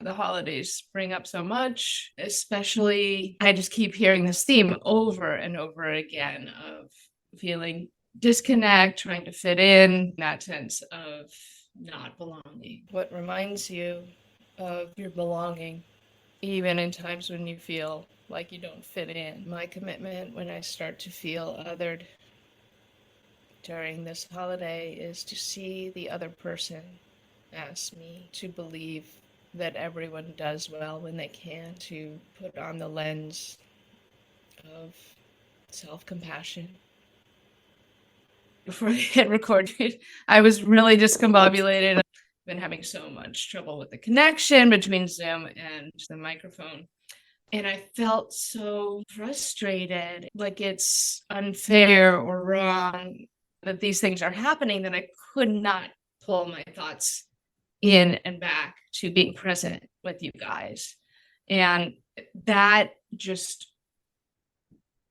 the holidays bring up so much, especially I just keep hearing this theme over and over again of feeling disconnect, trying to fit in, that sense of not belonging. What reminds you of your belonging, even in times when you feel like you don't fit in? My commitment when I start to feel othered during this holiday is to see the other person as me, to believe that everyone does well when they can, to put on the lens of self-compassion. Before I hit record, I was really discombobulated. I've been having so much trouble with the connection between Zoom and the microphone. And I felt so frustrated, like it's unfair or wrong that these things are happening, that I could not pull my thoughts in and back to being present with you guys. And that just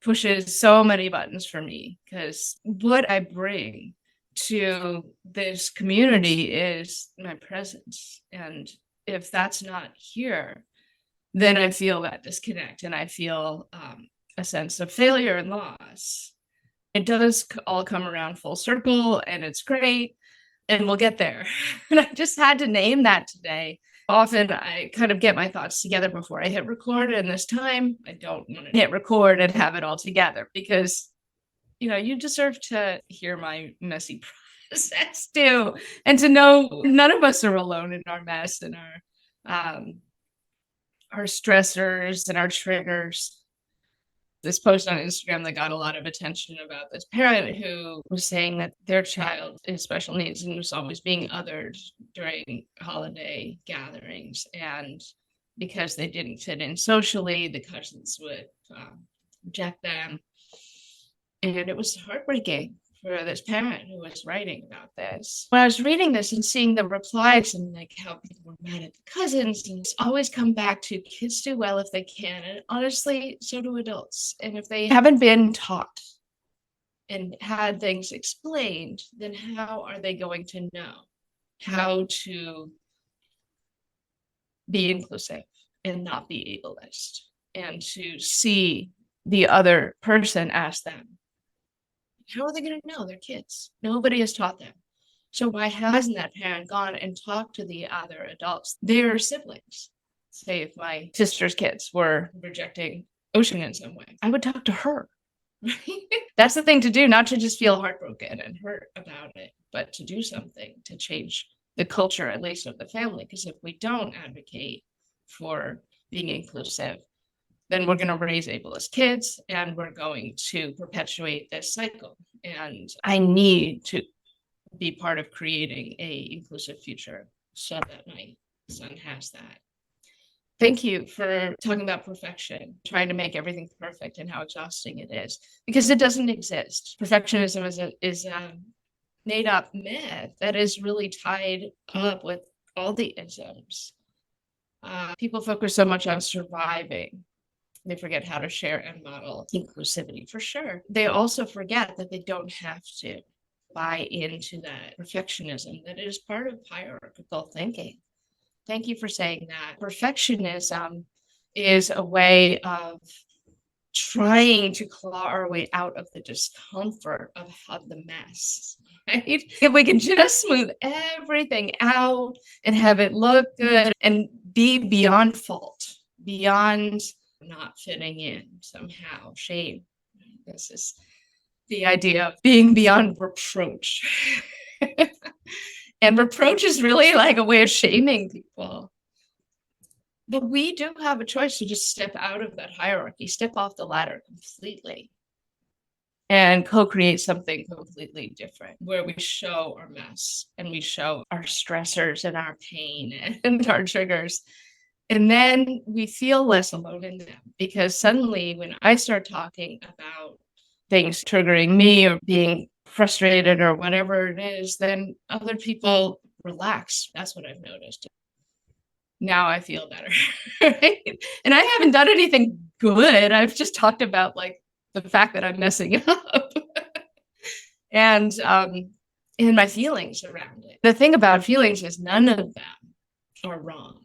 pushes so many buttons for me, because what I bring to this community is my presence. And if that's not here, then I feel that disconnect, and I feel a sense of failure and loss. It does all come around full circle, and it's great, and we'll get there. And I just had to name that today. Often I kind of get my thoughts together before I hit record, and this time I don't want to hit record and have it all together, because you deserve to hear my messy process too, and to know none of us are alone in our mess and our stressors and our triggers. This post on Instagram that got a lot of attention about this parent who was saying that their child is special needs and was always being othered during holiday gatherings. And because they didn't fit in socially, the cousins would reject them. And it was heartbreaking for this parent who was writing about this. When I was reading this and seeing the replies and like how people were mad at the cousins, and it's always come back to kids do well if they can. And honestly, so do adults. And if they haven't been taught and had things explained, then how are they going to know how to be inclusive and not be ableist, and to see the other person as them? How are they going to know? They're kids. Nobody has taught them. So why hasn't that parent gone and talked to the other adults, their siblings? Say if my sister's kids were rejecting Ocean in some way, I would talk to her. That's the thing to do, not to just feel heartbroken and hurt about it, but to do something to change the culture, at least of the family. Because if we don't advocate for being inclusive, then we're going to raise ableist kids, and we're going to perpetuate this cycle. And I need to be part of creating a inclusive future so that my son has that. Thank you for talking about perfection, trying to make everything perfect, and how exhausting it is, because it doesn't exist. Perfectionism is a made up myth that is really tied up with all the isms. People focus so much on surviving. They forget how to share and model inclusivity, for sure. They also forget that they don't have to buy into that perfectionism that is part of hierarchical thinking. Thank you for saying that. Perfectionism is a way of trying to claw our way out of the discomfort of the mess, right? If we can just smooth everything out and have it look good and be beyond fault, beyond not fitting in somehow, shame. This is the idea of being beyond reproach. And reproach is really like a way of shaming people. But we do have a choice to just step out of that hierarchy, step off the ladder completely, and co-create something completely different, where we show our mess and we show our stressors and our pain and our triggers. And then we feel less alone in them, because suddenly when I start talking about things triggering me or being frustrated or whatever it is, then other people relax. That's what I've noticed. Now I feel better. Right? And I haven't done anything good. I've just talked about like the fact that I'm messing up and my feelings around it. The thing about feelings is none of them are wrong.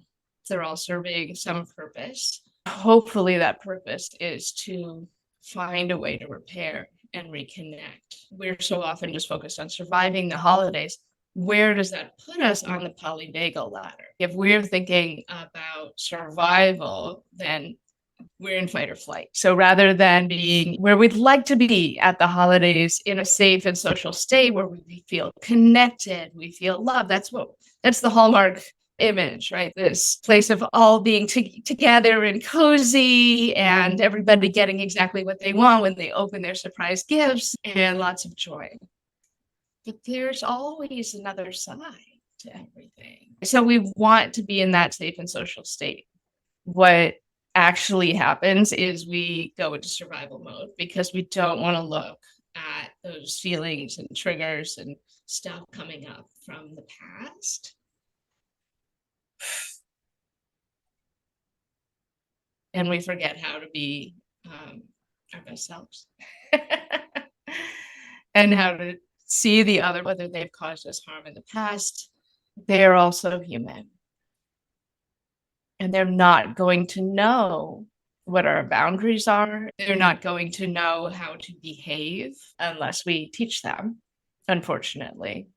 They're all serving some purpose. Hopefully that purpose is to find a way to repair and reconnect. We're so often just focused on surviving the holidays. Where does that put us on the polyvagal ladder? If we're thinking about survival, then we're in fight or flight. So rather than being where we'd like to be at the holidays in a safe and social state where we feel connected, we feel loved, that's the hallmark image, right? This place of all being together and cozy and everybody getting exactly what they want when they open their surprise gifts and lots of joy. But there's always another side to everything. So we want to be in that safe and social state. What actually happens is we go into survival mode because we don't want to look at those feelings and triggers and stuff coming up from the past. And we forget how to be our best selves and how to see the other, whether they've caused us harm in the past. They're also human. And they're not going to know what our boundaries are. They're not going to know how to behave unless we teach them, unfortunately.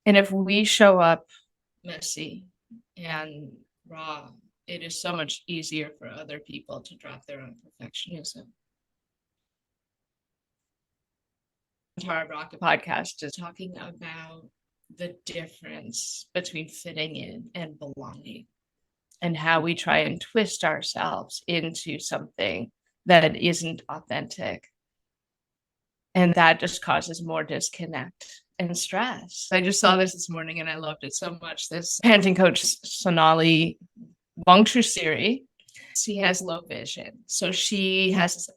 And if we show up messy and raw, it is so much easier for other people to drop their own perfectionism. Tara Brach podcast is talking about the difference between fitting in and belonging, and how we try and twist ourselves into something that isn't authentic. And that just causes more disconnect and stress. I just saw this morning and I loved it so much. This parenting coach, Sonali Wangchusery, she has low vision. So she has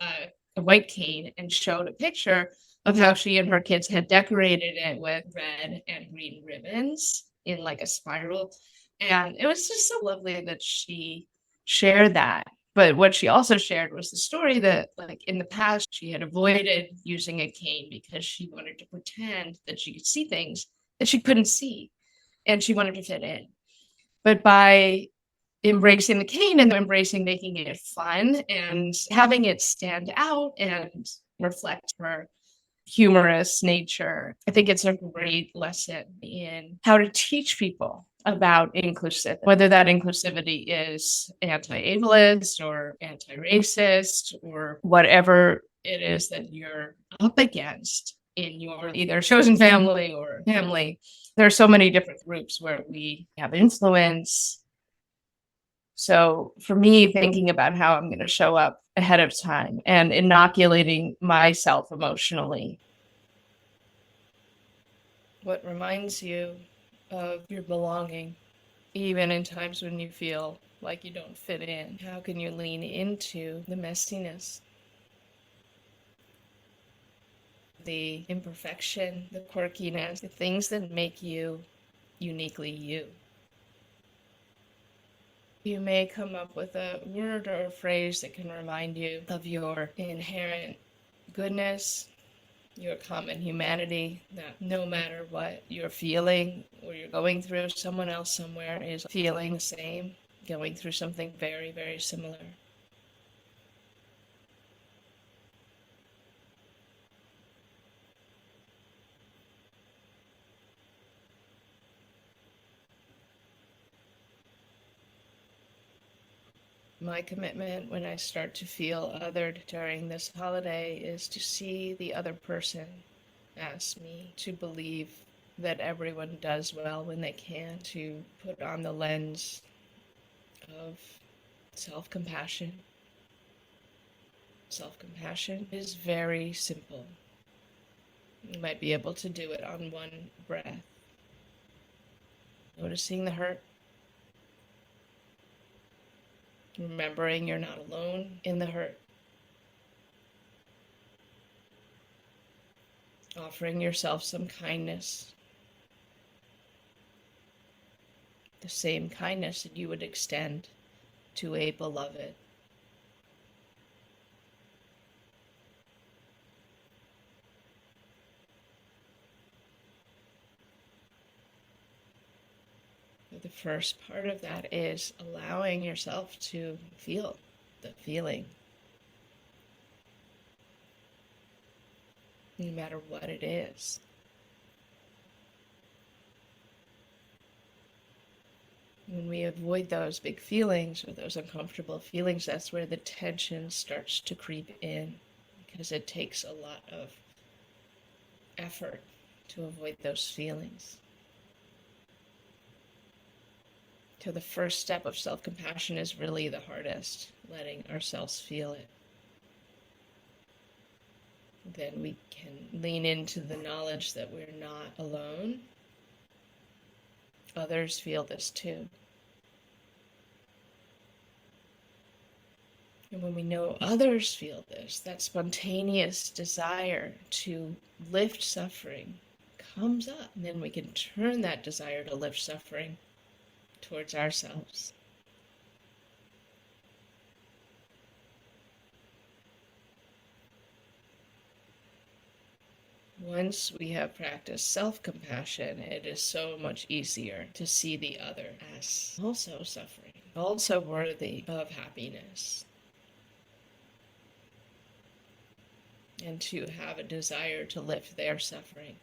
a white cane and showed a picture of how she and her kids had decorated it with red and green ribbons in like a spiral. And it was just so lovely that she shared that. But what she also shared was the story that, like, in the past, she had avoided using a cane because she wanted to pretend that she could see things that she couldn't see, and she wanted to fit in. But by embracing the cane and embracing making it fun and having it stand out and reflect her humorous nature, I think it's a great lesson in how to teach people about inclusivity, whether that inclusivity is anti-ableist or anti-racist or whatever it is that you're up against in your either chosen family or family. There are so many different groups where we have influence. So for me, thinking about how I'm going to show up ahead of time and inoculating myself emotionally. What reminds you of your belonging, even in times when you feel like you don't fit in? How can you lean into the messiness, the imperfection, the quirkiness, the things that make you uniquely you? You may come up with a word or a phrase that can remind you of your inherent goodness, your common humanity, that no matter what you're feeling or you're going through, someone else somewhere is feeling the same, going through something very, very similar. My commitment when I start to feel othered during this holiday is to see the other person as me, to believe that everyone does well when they can, to put on the lens of self-compassion. Self-compassion is very simple. You might be able to do it on one breath. Noticing the hurt. Remembering you're not alone in the hurt. Offering yourself some kindness. The same kindness that you would extend to a beloved. The first part of that is allowing yourself to feel the feeling, no matter what it is. When we avoid those big feelings or those uncomfortable feelings, that's where the tension starts to creep in, because it takes a lot of effort to avoid those feelings. So the first step of self-compassion is really the hardest, letting ourselves feel it. Then we can lean into the knowledge that we're not alone. Others feel this too. And when we know others feel this, that spontaneous desire to lift suffering comes up. And then we can turn that desire to lift suffering towards ourselves. Once we have practiced self-compassion, it is so much easier to see the other as also suffering, also worthy of happiness, and to have a desire to lift their suffering.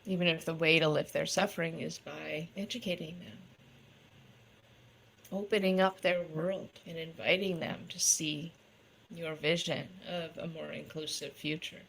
Even if the way to lift their suffering is by educating them, opening up their world, and inviting them to see your vision of a more inclusive future.